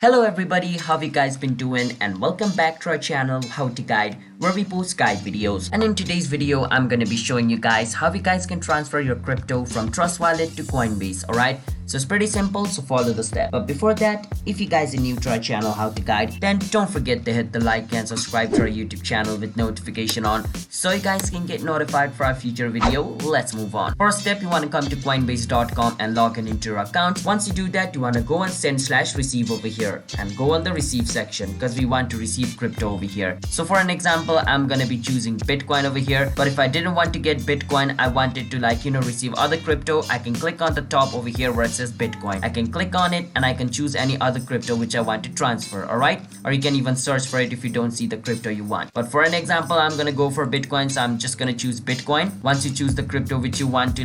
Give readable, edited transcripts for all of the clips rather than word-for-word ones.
Hello everybody, how you guys been doing, and welcome back to our channel How to Guide, where we post guide videos. And in today's video I'm gonna be showing you guys how you guys can transfer your crypto from Trust Wallet to Coinbase. Alright, so it's pretty simple, so follow the step. But before that, if you guys are new to our channel How to Guide, then don't forget to hit the like and subscribe to our YouTube channel with notification on so you guys can get notified for our future video. Let's move on. First step, you want to come to coinbase.com and log in into your account. Once you do that, you want to go and send/receive over here and go on the receive section because we want to receive crypto over here. So for an example, I'm gonna be choosing Bitcoin over here, but if I didn't want to get Bitcoin, I wanted to receive other crypto, I can click on the top over here where it says Bitcoin. I can click on it and I can choose any other crypto which I want to transfer. Alright, or you can even search for it if you don't see the crypto you want. But for an example, I'm gonna go for Bitcoin, so I'm just gonna choose Bitcoin. Once you choose the crypto which you want to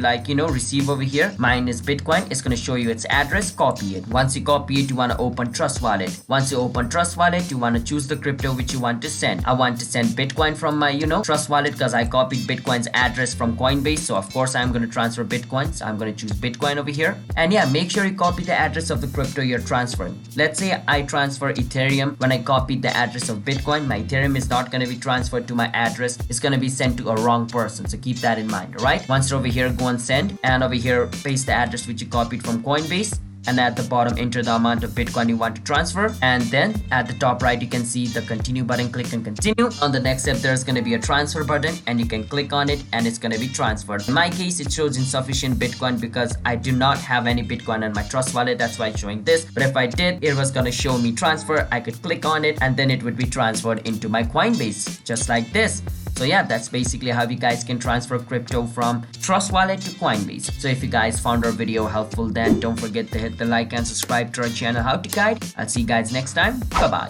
receive over here, mine is Bitcoin. It's gonna show you its address. Copy it. Once you copy it, you want to open Trust Wallet. Once you open Trust Wallet, you want to choose the crypto which you want to send. I want to send Bitcoin from my Trust Wallet because I copied Bitcoin's address from Coinbase, so of course I'm going to transfer Bitcoin. So I'm going to choose Bitcoin over here, and yeah, make sure you copy the address of the crypto you're transferring. Let's say I transfer Ethereum. When I copied the address of Bitcoin, my Ethereum is not going to be transferred to my address. It's going to be sent to a wrong person, so keep that in mind. All right, once you're over here, go and send, and over here paste the address which you copied from Coinbase, and at the bottom enter the amount of Bitcoin you want to transfer, and then at the top right you can see the continue button. Click and continue. On the next step, there's going to be a transfer button and you can click on it and it's going to be transferred. In my case, it shows insufficient Bitcoin because I do not have any Bitcoin on my Trust Wallet. That's why it's showing this, but if I did, it was going to show me transfer. I could click on it and then it would be transferred into my Coinbase just like this. So yeah, that's basically how you guys can transfer crypto from Trust Wallet to Coinbase. So if you guys found our video helpful, then don't forget to hit the like and subscribe to our channel How to Guide. I'll see you guys next time. Bye bye.